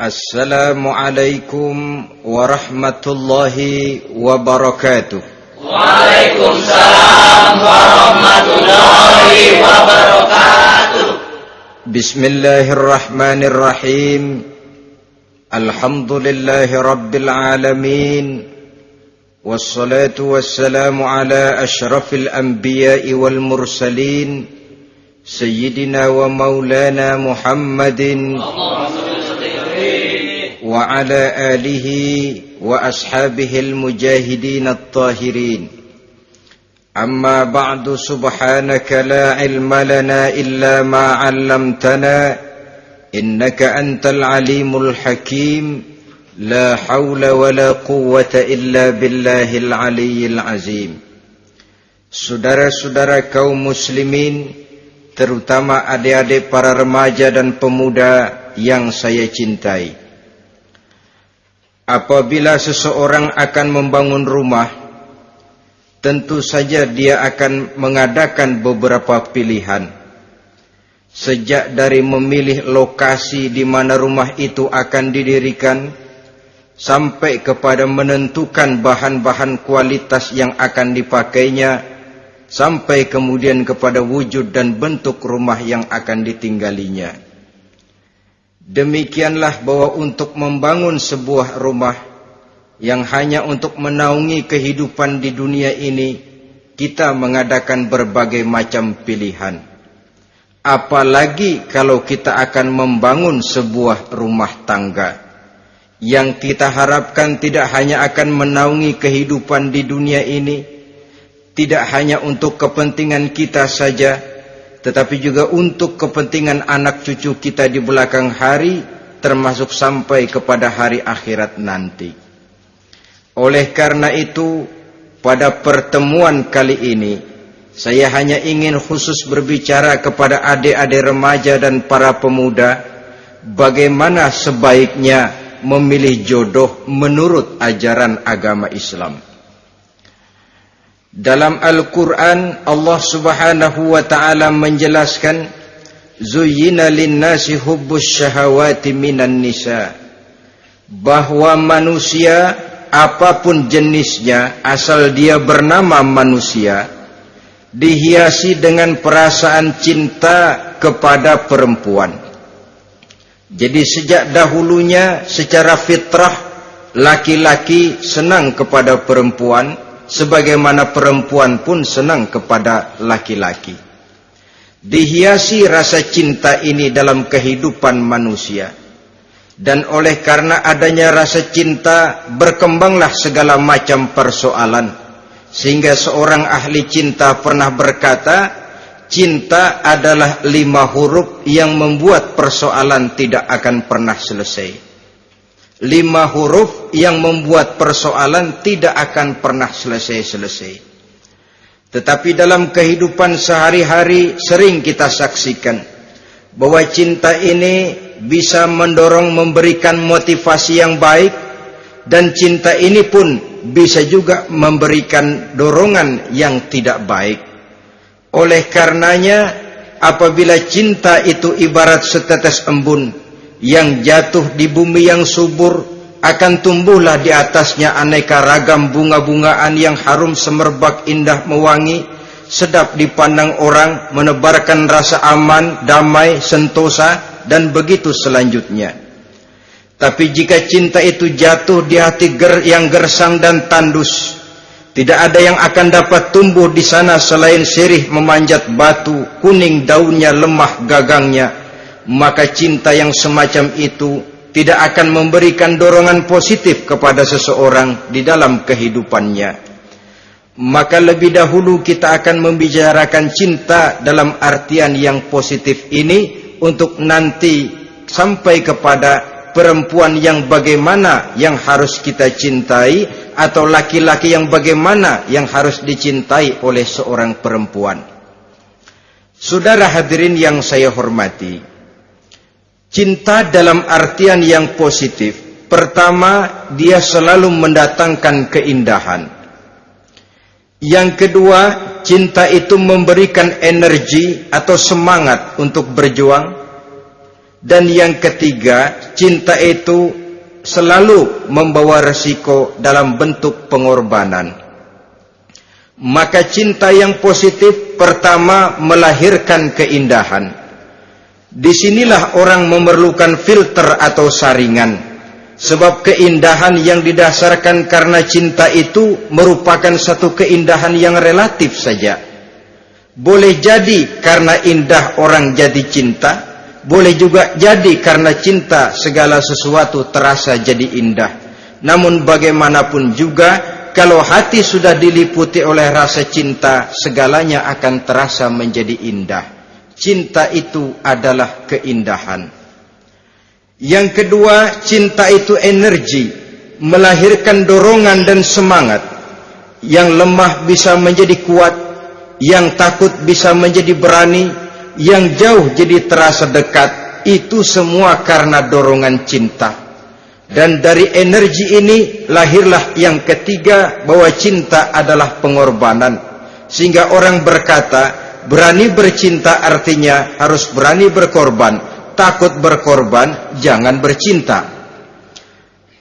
Assalamualaikum warahmatullahi wabarakatuh. Waalaikumsalam warahmatullahi wabarakatuh. Bismillahirrahmanirrahim. Alhamdulillahi rabbil alamin. Wassalatu wassalamu ala ashrafil anbiya'i wal mursalin, Sayyidina wa maulana Muhammadin wa ala alihi wa ashabihil mujahidin at-tahirin. Amma ba'du, subhanaka la ilma lana illa ma 'allamtana innaka antal alimul hakim. La hawla wa la quwwata illa billahil aliyyil azim. Saudara-saudara kaum muslimin, terutama adik-adik para remaja dan pemuda yang saya cintai. Apabila seseorang akan membangun rumah, tentu saja dia akan mengadakan beberapa pilihan. Sejak dari memilih lokasi di mana rumah itu akan didirikan, sampai kepada menentukan bahan-bahan kualitas yang akan dipakainya, sampai kemudian kepada wujud dan bentuk rumah yang akan ditinggalinya. Demikianlah bahwa untuk membangun sebuah rumah yang hanya untuk menaungi kehidupan di dunia ini, kita mengadakan berbagai macam pilihan. Apalagi kalau kita akan membangun sebuah rumah tangga yang kita harapkan tidak hanya akan menaungi kehidupan di dunia ini, tidak hanya untuk kepentingan kita saja, tetapi juga untuk kepentingan anak cucu kita di belakang hari, termasuk sampai kepada hari akhirat nanti. Oleh karena itu, pada pertemuan kali ini, saya hanya ingin khusus berbicara kepada adik-adik remaja dan para pemuda, bagaimana sebaiknya memilih jodoh menurut ajaran agama Islam. Dalam Al-Quran, Allah subhanahu wa ta'ala menjelaskan, Zuyyina linnasi hubbus syahawati minan nisa, bahwa manusia apapun jenisnya, asal dia bernama manusia, dihiasi dengan perasaan cinta kepada perempuan. Jadi sejak dahulunya secara fitrah, laki-laki senang kepada perempuan, sebagaimana perempuan pun senang kepada laki-laki. Dihiasi rasa cinta ini dalam kehidupan manusia. Dan oleh karena adanya rasa cinta, berkembanglah segala macam persoalan. Sehingga seorang ahli cinta pernah berkata, cinta adalah 5 huruf yang membuat persoalan tidak akan pernah selesai. 5 huruf yang membuat persoalan tidak akan pernah selesai-selesai. Tetapi dalam kehidupan sehari-hari sering kita saksikan bahwa cinta ini bisa mendorong, memberikan motivasi yang baik, dan cinta ini pun bisa juga memberikan dorongan yang tidak baik. Oleh karenanya, apabila cinta itu ibarat setetes embun yang jatuh di bumi yang subur, akan tumbuhlah di atasnya aneka ragam bunga-bungaan yang harum semerbak, indah mewangi, sedap dipandang orang, menebarkan rasa aman, damai, sentosa, dan begitu selanjutnya. Tapi jika cinta itu jatuh di hati yang gersang dan tandus, tidak ada yang akan dapat tumbuh di sana selain sirih memanjat batu, kuning daunnya, lemah gagangnya. Maka cinta yang semacam itu tidak akan memberikan dorongan positif kepada seseorang di dalam kehidupannya. Maka lebih dahulu kita akan membicarakan cinta dalam artian yang positif ini, untuk nanti sampai kepada perempuan yang bagaimana yang harus kita cintai, atau laki-laki yang bagaimana yang harus dicintai oleh seorang perempuan. Saudara hadirin yang saya hormati, cinta dalam artian yang positif, pertama, dia selalu mendatangkan keindahan. Yang kedua, cinta itu memberikan energi atau semangat untuk berjuang. Dan yang ketiga, cinta itu selalu membawa resiko dalam bentuk pengorbanan. Maka cinta yang positif pertama melahirkan keindahan. Disinilah orang memerlukan filter atau saringan. Sebab keindahan yang didasarkan karena cinta itu merupakan satu keindahan yang relatif saja. Boleh jadi karena indah orang jadi cinta, boleh juga jadi karena cinta segala sesuatu terasa jadi indah. Namun bagaimanapun juga, kalau hati sudah diliputi oleh rasa cinta, segalanya akan terasa menjadi indah. Cinta itu adalah keindahan. Yang kedua, cinta itu energi, melahirkan dorongan dan semangat. Yang lemah bisa menjadi kuat, yang takut bisa menjadi berani, yang jauh jadi terasa dekat. Itu semua karena dorongan cinta. Dan dari energi ini lahirlah yang ketiga, bahwa cinta adalah pengorbanan. Sehingga orang berkata, berani bercinta artinya harus berani berkorban. Takut berkorban, jangan bercinta.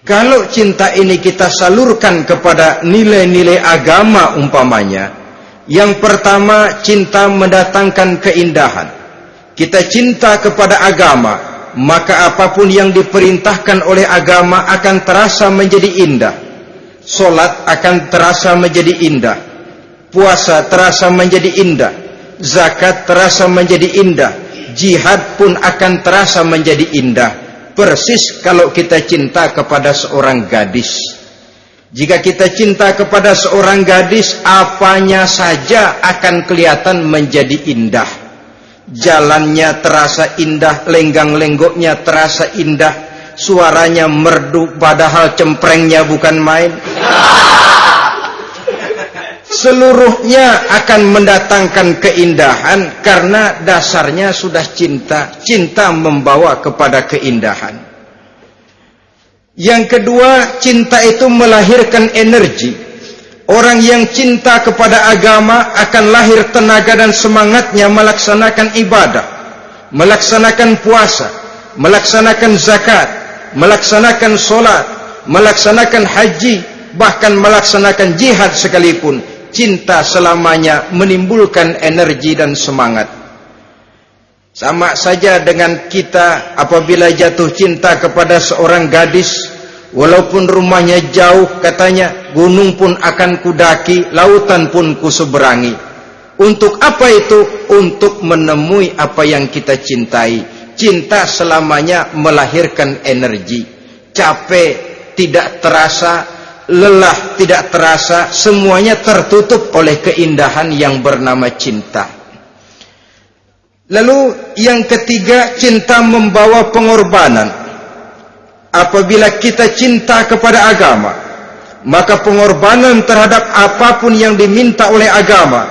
Kalau cinta ini kita salurkan kepada nilai-nilai agama umpamanya, yang pertama, cinta mendatangkan keindahan. Kita cinta kepada agama, maka apapun yang diperintahkan oleh agama akan terasa menjadi indah. Solat akan terasa menjadi indah. Puasa terasa menjadi indah. Zakat terasa menjadi indah. Jihad pun akan terasa menjadi indah. Persis kalau kita cinta kepada seorang gadis. Jika kita cinta kepada seorang gadis, apanya saja akan kelihatan menjadi indah. Jalannya terasa indah, lenggang-lenggoknya terasa indah, suaranya merdu padahal cemprengnya bukan main. Seluruhnya akan mendatangkan keindahan karena dasarnya sudah cinta. Cinta membawa kepada keindahan. Yang kedua, cinta itu melahirkan energi. Orang yang cinta kepada agama akan lahir tenaga dan semangatnya melaksanakan ibadah, melaksanakan puasa, melaksanakan zakat, melaksanakan solat, melaksanakan haji, bahkan melaksanakan jihad sekalipun. Cinta selamanya menimbulkan energi dan semangat. Sama saja dengan kita apabila jatuh cinta kepada seorang gadis, walaupun rumahnya jauh, katanya, gunung pun akan kudaki, lautan pun kuseberangi. Untuk apa itu? Untuk menemui apa yang kita cintai. Cinta selamanya melahirkan energi. Capek tidak terasa, lelah tidak terasa, semuanya tertutup oleh keindahan yang bernama cinta. Lalu yang ketiga, cinta membawa pengorbanan. Apabila kita cinta kepada agama, maka pengorbanan terhadap apapun yang diminta oleh agama,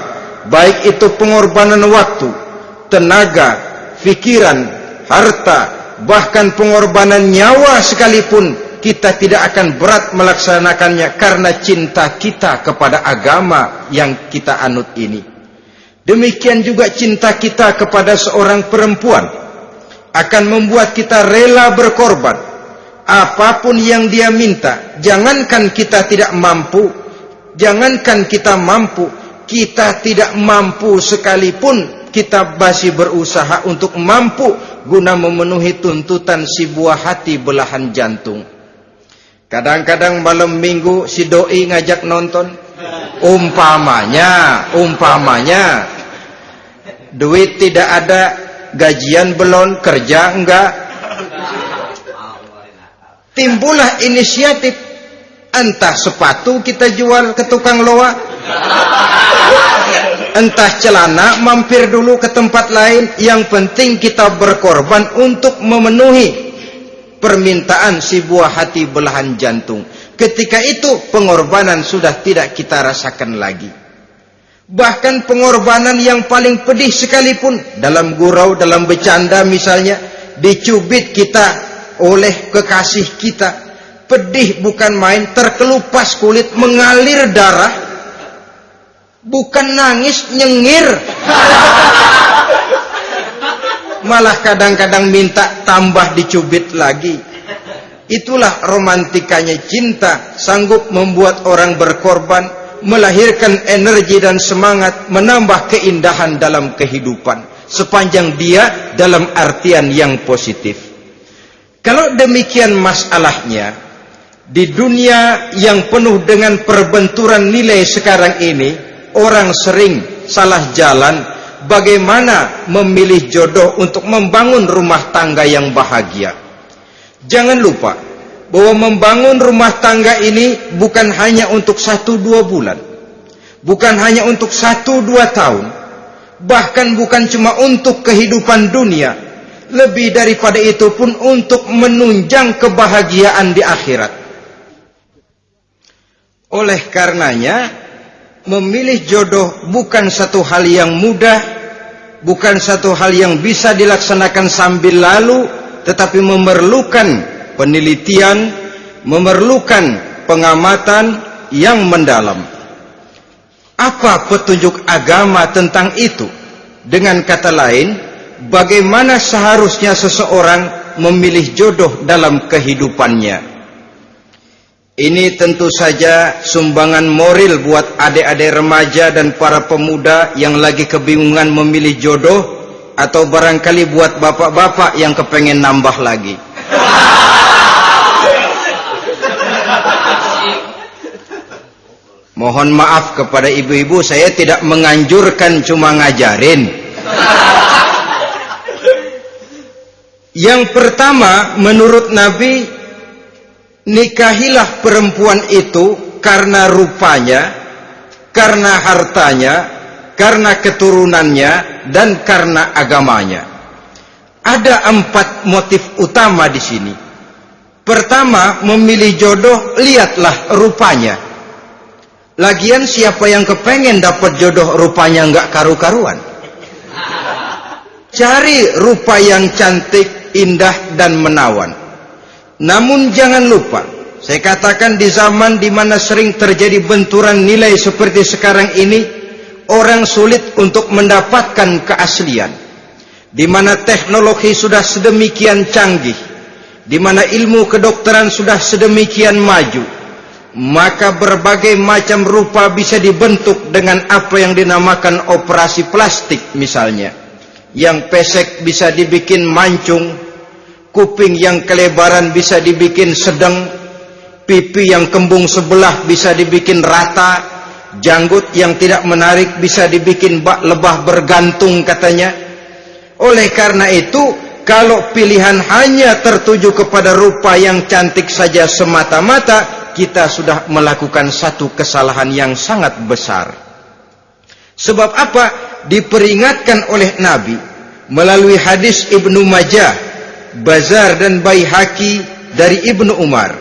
baik itu pengorbanan waktu, tenaga, pikiran, harta, bahkan pengorbanan nyawa sekalipun, kita tidak akan berat melaksanakannya karena cinta kita kepada agama yang kita anut ini. Demikian juga cinta kita kepada seorang perempuan akan membuat kita rela berkorban. Apapun yang dia minta, jangankan kita tidak mampu, kita tidak mampu sekalipun, kita masih berusaha untuk mampu guna memenuhi tuntutan si buah hati belahan jantung. Kadang-kadang malam minggu si doi ngajak nonton, umpamanya duit tidak ada, gajian belum, kerja enggak. Timbullah inisiatif, entah sepatu kita jual ke tukang loa, entah celana mampir dulu ke tempat lain. Yang penting kita berkorban untuk memenuhi permintaan si buah hati belahan jantung. Ketika itu pengorbanan sudah tidak kita rasakan lagi. Bahkan pengorbanan yang paling pedih sekalipun, dalam gurau, dalam bercanda misalnya, dicubit kita oleh kekasih kita, pedih bukan main, terkelupas kulit, mengalir darah, bukan nangis, nyengir. malah kadang-kadang minta tambah dicubit lagi. Itulah romantikanya cinta, sanggup membuat orang berkorban, melahirkan energi dan semangat, menambah keindahan dalam kehidupan, sepanjang dia dalam artian yang positif. Kalau demikian masalahnya, di dunia yang penuh dengan perbenturan nilai sekarang ini, orang sering salah jalan bagaimana memilih jodoh untuk membangun rumah tangga yang bahagia. Jangan lupa bahwa membangun rumah tangga ini bukan hanya untuk 1-2 bulan, bukan hanya untuk 1-2 tahun, bahkan bukan cuma untuk kehidupan dunia, lebih daripada itu pun untuk menunjang kebahagiaan di akhirat. Oleh karenanya, memilih jodoh bukan satu hal yang mudah, bukan satu hal yang bisa dilaksanakan sambil lalu, tetapi memerlukan penelitian, memerlukan pengamatan yang mendalam. Apa petunjuk agama tentang itu? Dengan kata lain, bagaimana seharusnya seseorang memilih jodoh dalam kehidupannya? Ini tentu saja sumbangan moral buat adik-adik remaja dan para pemuda yang lagi kebingungan memilih jodoh, atau barangkali buat bapak-bapak yang kepengen nambah lagi. Mohon maaf kepada ibu-ibu, saya tidak menganjurkan, cuma ngajarin. Yang pertama, menurut Nabi, nikahilah perempuan itu karena rupanya, karena hartanya, karena keturunannya, dan karena agamanya. Ada 4 motif utama di sini. Pertama, memilih jodoh, lihatlah rupanya. Lagian siapa yang kepengen dapat jodoh rupanya nggak karu-karuan? Cari rupa yang cantik, indah, dan menawan. Namun jangan lupa, saya katakan di zaman di mana sering terjadi benturan nilai seperti sekarang ini, orang sulit untuk mendapatkan keaslian. Di mana teknologi sudah sedemikian canggih, di mana ilmu kedokteran sudah sedemikian maju, maka berbagai macam rupa bisa dibentuk dengan apa yang dinamakan operasi plastik misalnya. Yang pesek bisa dibikin mancung, kuping yang kelebaran bisa dibikin sedang, pipi yang kembung sebelah bisa dibikin rata, janggut yang tidak menarik bisa dibikin bak lebah bergantung katanya. Oleh karena itu, kalau pilihan hanya tertuju kepada rupa yang cantik saja semata-mata, kita sudah melakukan satu kesalahan yang sangat besar. Sebab apa? Diperingatkan oleh Nabi melalui hadis Ibnu Majah, Bazar dan Baihaqi dari Ibnu Umar.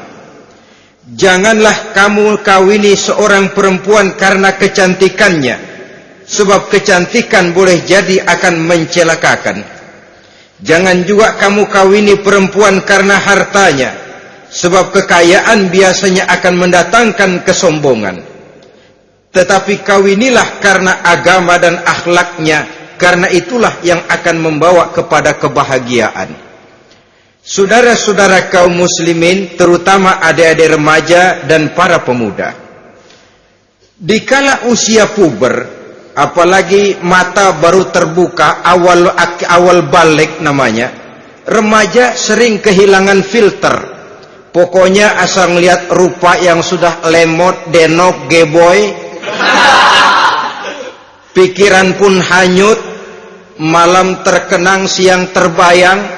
Janganlah kamu kawini seorang perempuan karena kecantikannya, sebab kecantikan boleh jadi akan mencelakakan. Jangan juga kamu kawini perempuan karena hartanya, sebab kekayaan biasanya akan mendatangkan kesombongan. Tetapi kawinilah karena agama dan akhlaknya, karena itulah yang akan membawa kepada kebahagiaan. Saudara-saudara kaum muslimin, terutama adik-adik remaja dan para pemuda, dikala usia puber, apalagi mata baru terbuka, awal balik namanya, remaja sering kehilangan filter. Pokoknya asal ngelihat rupa yang sudah lemot, denok, geboy, pikiran pun hanyut, malam terkenang, siang terbayang,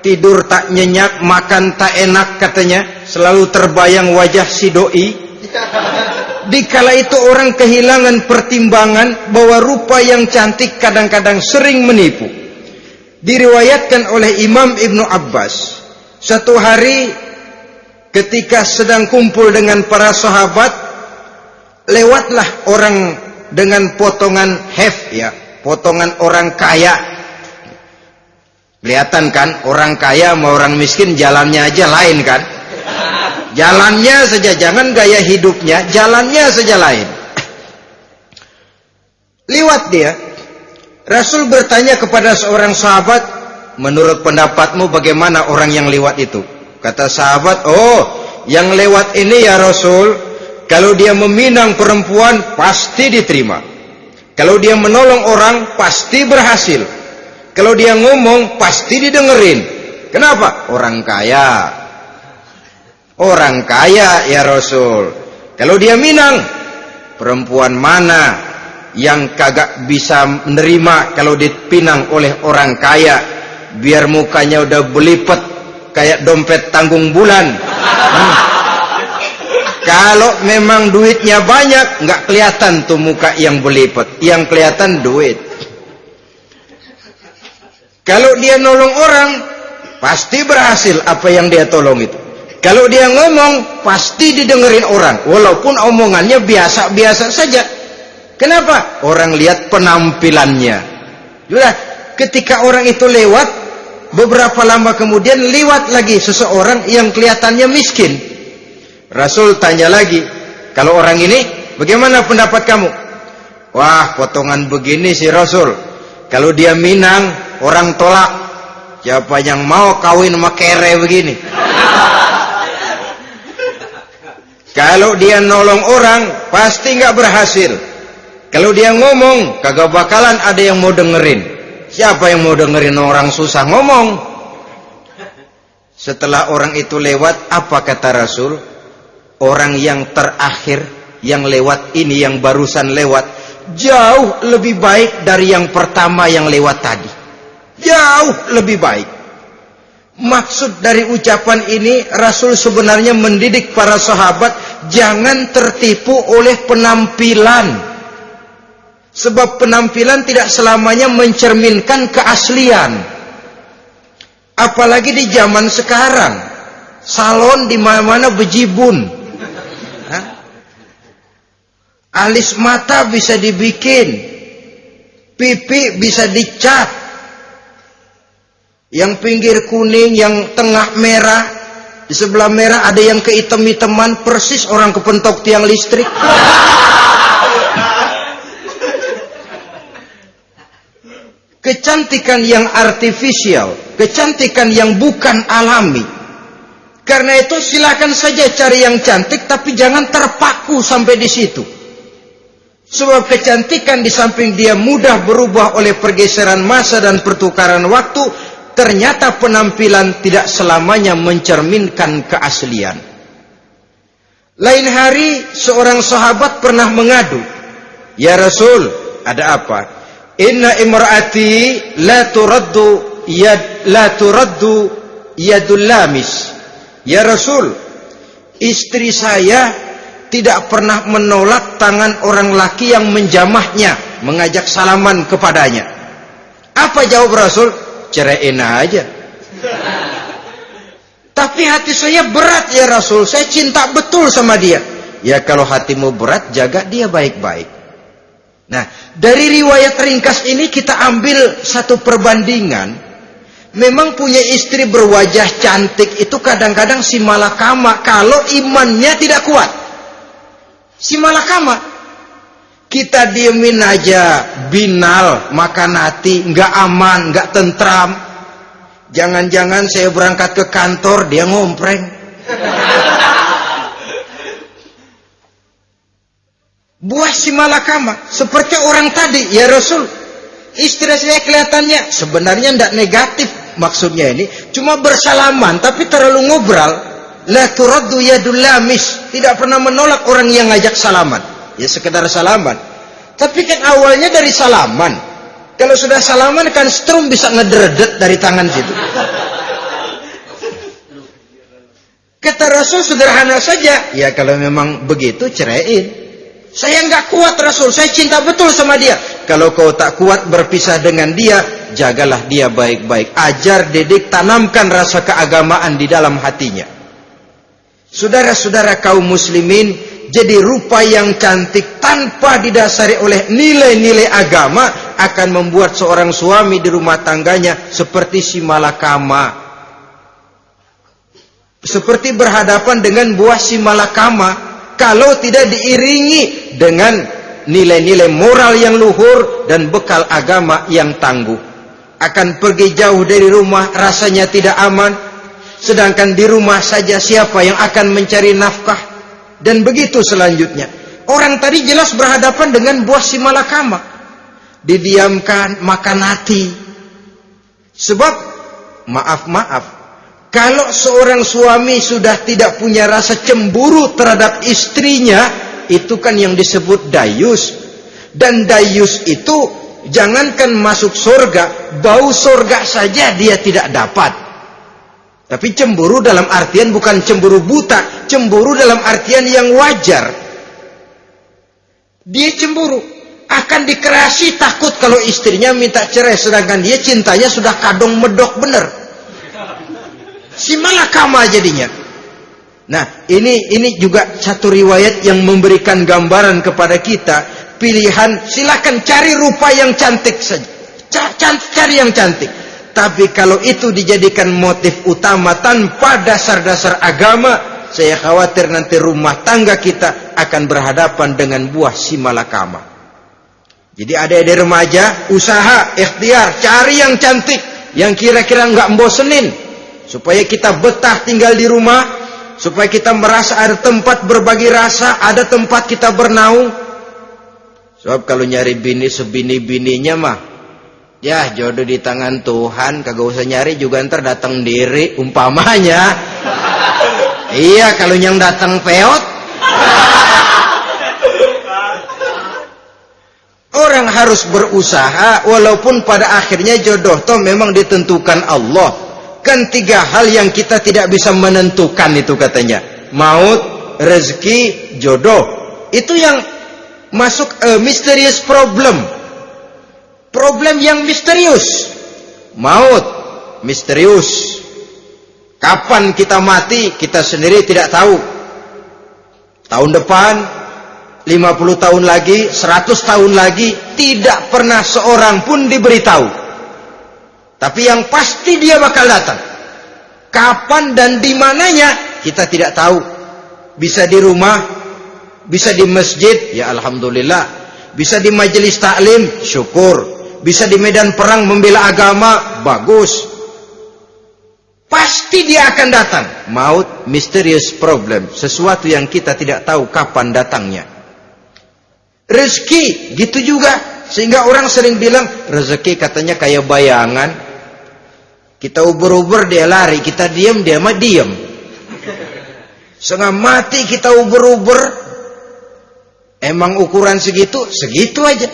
tidur tak nyenyak, makan tak enak katanya, selalu terbayang wajah si doi. Dikala itu orang kehilangan pertimbangan bahwa rupa yang cantik kadang-kadang sering menipu. Diriwayatkan oleh Imam Ibnu Abbas, satu hari ketika sedang kumpul dengan para sahabat, lewatlah orang dengan potongan ya, potongan orang kaya. Kelihatan kan, orang kaya sama orang miskin jalannya aja lain kan? Jalannya saja, jangan gaya hidupnya, jalannya saja lain. Liwat dia. Rasul bertanya kepada seorang sahabat, menurut pendapatmu bagaimana orang yang lewat itu? Kata sahabat, oh, yang lewat ini ya Rasul, kalau dia meminang perempuan pasti diterima. Kalau dia menolong orang pasti berhasil. Kalau dia ngomong pasti didengerin. Kenapa? Orang kaya. Orang kaya ya Rasul. Kalau dia minang, perempuan mana yang kagak bisa menerima kalau dipinang oleh orang kaya, biar mukanya udah belipet kayak dompet tanggung bulan. Kalau memang duitnya banyak, nggak kelihatan tuh muka yang belipet, yang kelihatan duit. Kalau dia nolong orang, pasti berhasil apa yang dia tolong itu. Kalau dia ngomong, pasti didengerin orang, walaupun omongannya biasa-biasa saja. Kenapa? Orang lihat penampilannya. Sudah, ketika orang itu lewat, beberapa lama kemudian lewat lagi seseorang yang kelihatannya miskin. Rasul tanya lagi, kalau orang ini, bagaimana pendapat kamu? Wah, potongan begini sih Rasul. Kalau dia minang, orang tolak. Siapa yang mau kawin sama kere begini? Kalau dia nolong orang, pasti nggak berhasil. Kalau dia ngomong, kagak bakalan ada yang mau dengerin. Siapa yang mau dengerin orang susah ngomong? Setelah orang itu lewat, apa kata Rasul? Orang yang terakhir, yang lewat ini, yang barusan lewat, jauh lebih baik dari yang pertama yang lewat tadi. Jauh lebih baik. Maksud dari ucapan ini, Rasul sebenarnya mendidik para sahabat jangan tertipu oleh penampilan. Sebab penampilan tidak selamanya mencerminkan keaslian. Apalagi di zaman sekarang, salon di mana-mana bejibun. Alis mata bisa dibikin, pipi bisa dicat, yang pinggir kuning, yang tengah merah, di sebelah merah ada yang kehitam-hitaman, persis orang kepentok tiang listrik. Kecantikan yang artifisial, kecantikan yang bukan alami. Karena itu silakan saja cari yang cantik, tapi jangan terpaku sampai di situ. Sebab kecantikan di samping dia mudah berubah oleh pergeseran masa dan pertukaran waktu, ternyata penampilan tidak selamanya mencerminkan keaslian. Lain hari seorang sahabat pernah mengadu, "Ya Rasul, ada apa? Inna imraati la turaddu yadul lamis." Ya Rasul, istri saya tidak pernah menolak tangan orang laki yang menjamahnya, mengajak salaman kepadanya. Apa jawab Rasul? Ceraiin aja. Tapi hati saya berat ya Rasul, saya cinta betul sama dia. Ya kalau hatimu berat, jaga dia baik-baik. Nah, dari riwayat ringkas ini kita ambil satu perbandingan. Memang punya istri berwajah cantik itu kadang-kadang si malakama kalau imannya tidak kuat. Si malakama. Kita diemin aja, binal, makan hati, nggak aman, nggak tentram. Jangan-jangan saya berangkat ke kantor, dia ngompreng. Buah si malakama, seperti orang tadi, ya Rasul. Istri saya kelihatannya, sebenarnya tidak negatif maksudnya ini, cuma bersalaman, tapi terlalu ngobrol. La turaddu yadul lamis, tidak pernah menolak orang yang ngajak salaman. Ya sekedar salaman. Tapi kan awalnya dari salaman. Kalau sudah salaman kan strum bisa ngederdet dari tangan situ. Kata Rasul sederhana saja. Ya kalau memang begitu ceraiin. Saya nggak kuat Rasul, saya cinta betul sama dia. Kalau kau tak kuat berpisah dengan dia, jagalah dia baik-baik. Ajar, didik, tanamkan rasa keagamaan di dalam hatinya. Saudara-saudara kaum muslimin, jadi rupa yang cantik tanpa didasari oleh nilai-nilai agama akan membuat seorang suami di rumah tangganya seperti si malakama. Seperti berhadapan dengan buah si malakama kalau tidak diiringi dengan nilai-nilai moral yang luhur dan bekal agama yang tangguh. akan pergi jauh dari rumah rasanya tidak aman, sedangkan di rumah saja siapa yang akan mencari nafkah, dan begitu selanjutnya. Orang tadi jelas berhadapan dengan buah si malakama, didiamkan, makan hati. Sebab maaf, kalau seorang suami sudah tidak punya rasa cemburu terhadap istrinya, itu kan yang disebut dayus. Dan dayus itu jangankan masuk surga, bau surga saja dia tidak dapat. Tapi cemburu dalam artian bukan cemburu buta, cemburu dalam artian yang wajar. Dia cemburu, akan dikerasi takut kalau istrinya minta cerai, sedangkan dia cintanya sudah kadung medok bener. Si malakama jadinya. Nah, ini juga satu riwayat yang memberikan gambaran kepada kita. Pilihan, silakan cari rupa yang cantik saja. Cari yang cantik. Tapi kalau itu dijadikan motif utama tanpa dasar-dasar agama, saya khawatir nanti rumah tangga kita akan berhadapan dengan buah si malakama. Jadi adik-adik remaja, usaha, ikhtiar, cari yang cantik, yang kira-kira nggak membosenin, supaya kita betah tinggal di rumah, supaya kita merasa ada tempat berbagi rasa, ada tempat kita bernaung. Sebab kalau nyari bini sebini-bininya mah, ya jodoh di tangan Tuhan, kagak usah nyari juga ntar datang diri umpamanya. Iya, kalau yang datang peot. Orang harus berusaha, walaupun pada akhirnya jodoh toh memang ditentukan Allah. Kan 3 hal yang kita tidak bisa menentukan itu katanya. Maut, rezeki, jodoh. Itu yang masuk mysterious problem. Problem yang misterius. Maut, misterius. Kapan kita mati, kita sendiri tidak tahu. Tahun depan, 50 tahun lagi, 100 tahun lagi, tidak pernah seorang pun diberitahu. Tapi yang pasti dia bakal datang. Kapan dan di mananya kita tidak tahu. Bisa di rumah, bisa di masjid, ya alhamdulillah. Bisa di majelis taklim, syukur. Bisa di medan perang membela agama, bagus. Pasti dia akan datang. Maut, mysterious problem, sesuatu yang kita tidak tahu kapan datangnya. Rezeki gitu juga. Sehingga orang sering bilang rezeki katanya kayak bayangan. Kita uber-uber dia lari, kita diam dia mah diam. Setengah mati kita uber-uber. Emang ukuran segitu, segitu aja.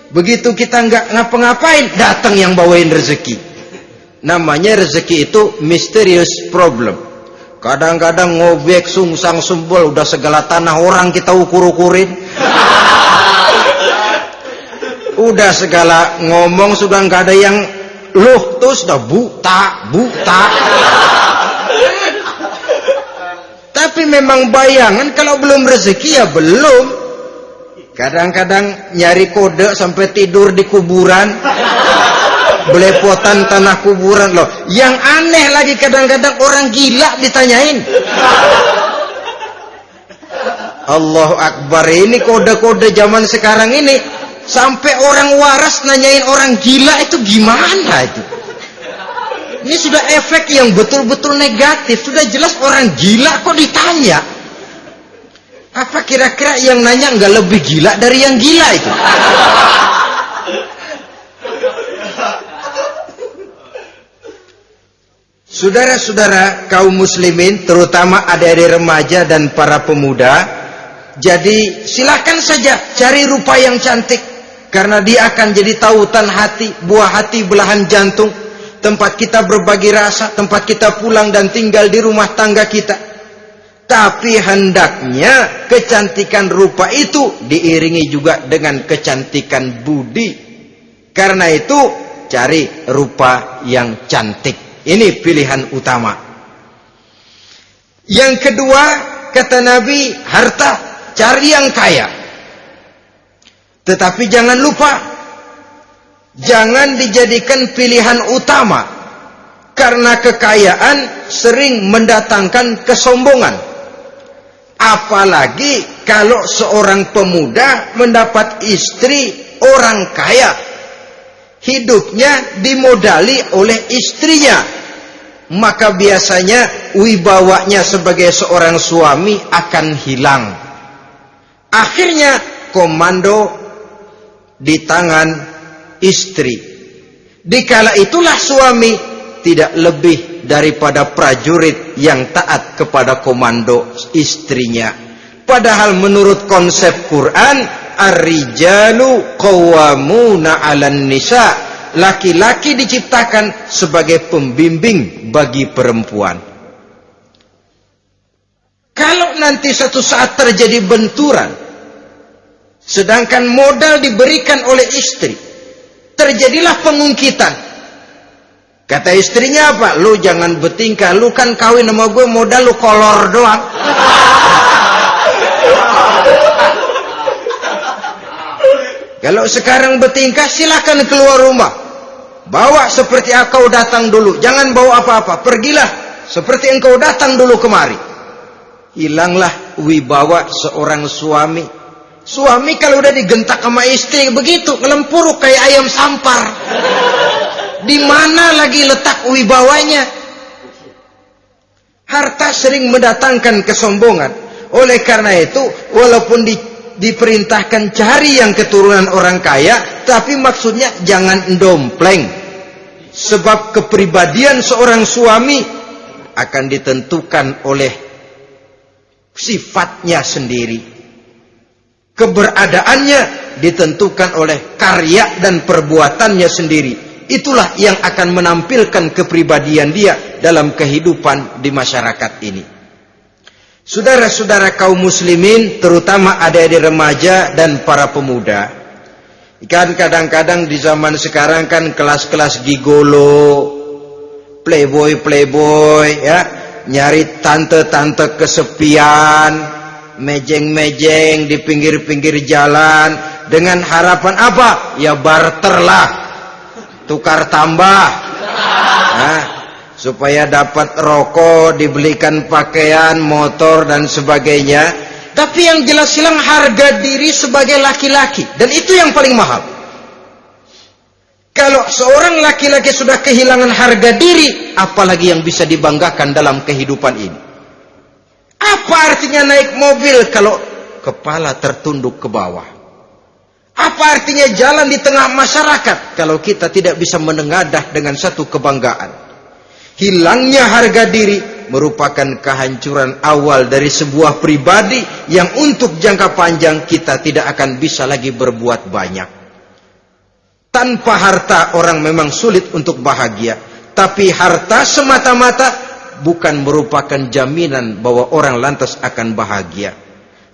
Begitu kita nggak ngapa-ngapain, datang yang bawain rezeki. Namanya rezeki itu mysterious problem. Kadang-kadang ngobek, sungsang, sumbul, udah segala tanah orang kita ukur-ukurin. Udah segala ngomong sudah nggak ada yang loh, terus udah buta. Tapi memang bayangan, kalau belum rezeki ya belum. Kadang-kadang nyari kode sampai tidur di kuburan, belepotan tanah kuburan loh. Yang aneh lagi kadang-kadang orang gila ditanyain. Allahu Akbar, ini kode-kode zaman sekarang ini. Sampai orang waras nanyain orang gila, itu gimana itu? Ini sudah efek yang betul-betul negatif. Sudah jelas orang gila kok ditanya. Apa kira-kira yang nanya nggak lebih gila dari yang gila itu? Saudara-saudara kaum muslimin, terutama adik-adik remaja dan para pemuda, jadi silakan saja cari rupa yang cantik. Karena dia akan jadi tautan hati, buah hati, belahan jantung, tempat kita berbagi rasa, tempat kita pulang dan tinggal di rumah tangga kita. Tapi hendaknya kecantikan rupa itu diiringi juga dengan kecantikan budi. Karena itu cari rupa yang cantik. Ini pilihan utama. Yang kedua, kata Nabi, harta, cari yang kaya. Tetapi jangan lupa, jangan dijadikan pilihan utama, karena kekayaan sering mendatangkan kesombongan. Apalagi kalau seorang pemuda mendapat istri orang kaya. hidupnya dimodali oleh istrinya, maka biasanya wibawanya sebagai seorang suami akan hilang. Akhirnya komando di tangan istri. Dikala itulah suami tidak lebih daripada prajurit yang taat kepada komando istrinya. Padahal menurut konsep Quran, ar-rijalu qawwamuna 'alan nisa, laki-laki diciptakan sebagai pembimbing bagi perempuan. Kalau nanti suatu saat terjadi benturan, sedangkan modal diberikan oleh istri, terjadilah pengungkitan. Kata istrinya apa? Lu jangan bertingkah, lu kan kawin sama gue modal lu kolor doang. Kalau sekarang bertingkah, silakan keluar rumah. Bawa seperti engkau datang dulu. Jangan bawa apa-apa. Pergilah seperti engkau datang dulu kemari. Hilanglah wibawa seorang suami. Suami kalau udah digentak sama istri begitu, ngelempuruk kayak ayam sampar. Di mana lagi letak wibawanya? Harta sering mendatangkan kesombongan. Oleh karena itu, walaupun diperintahkan cari yang keturunan orang kaya, tapi maksudnya jangan dompleng. Sebab kepribadian seorang suami akan ditentukan oleh sifatnya sendiri. Keberadaannya ditentukan oleh karya dan perbuatannya sendiri. Itulah yang akan menampilkan kepribadian dia dalam kehidupan di masyarakat ini. Saudara-saudara kaum muslimin, terutama adik-adik remaja dan para pemuda, kan kadang-kadang di zaman sekarang kan kelas-kelas gigolo, playboy ya, nyari tante-tante kesepian, mejeng-mejeng di pinggir-pinggir jalan dengan harapan apa? Ya barter lah, tukar tambah. Nah, supaya dapat rokok, dibelikan pakaian, motor dan sebagainya. Tapi yang jelas hilang harga diri sebagai laki-laki, dan itu yang paling mahal. Kalau seorang laki-laki sudah kehilangan harga diri, apalagi yang bisa dibanggakan dalam kehidupan ini? Apa artinya naik mobil kalau kepala tertunduk ke bawah? Apa artinya jalan di tengah masyarakat kalau kita tidak bisa menengadah dengan satu kebanggaan? Hilangnya harga diri merupakan kehancuran awal dari sebuah pribadi yang untuk jangka panjang kita tidak akan bisa lagi berbuat banyak. Tanpa harta orang memang sulit untuk bahagia, tapi harta semata-mata bukan merupakan jaminan bahwa orang lantas akan bahagia.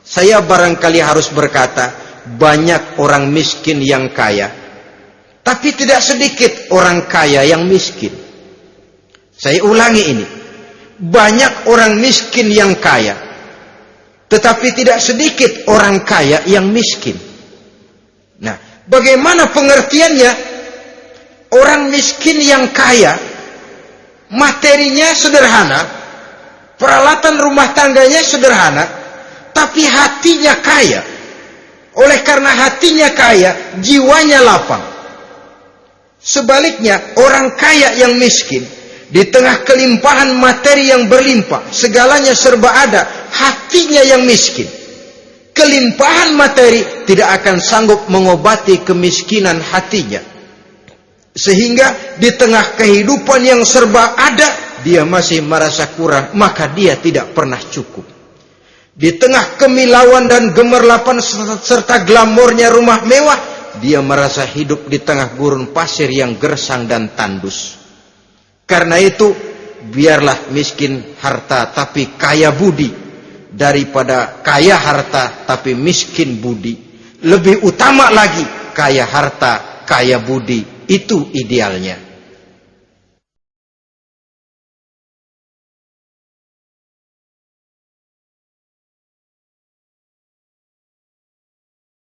Saya barangkali harus berkata, banyak orang miskin yang kaya, tapi tidak sedikit orang kaya yang miskin. Saya ulangi ini, banyak orang miskin yang kaya, tetapi tidak sedikit orang kaya yang miskin. Nah, bagaimana pengertiannya? Orang miskin yang kaya, materinya sederhana, peralatan rumah tangganya sederhana, tapi hatinya kaya. Oleh karena hatinya kaya, jiwanya lapang. Sebaliknya, orang kaya yang miskin, di tengah kelimpahan materi yang berlimpah, segalanya serba ada, hatinya yang miskin. Kelimpahan materi tidak akan sanggup mengobati kemiskinan hatinya. Sehingga di tengah kehidupan yang serba ada, dia masih merasa kurang, maka dia tidak pernah cukup. Di tengah kemilauan dan gemerlapan serta glamornya rumah mewah, dia merasa hidup di tengah gurun pasir yang gersang dan tandus. Karena itu, biarlah miskin harta tapi kaya budi, daripada kaya harta tapi miskin budi. Lebih utama lagi, kaya harta, kaya budi. Itu idealnya.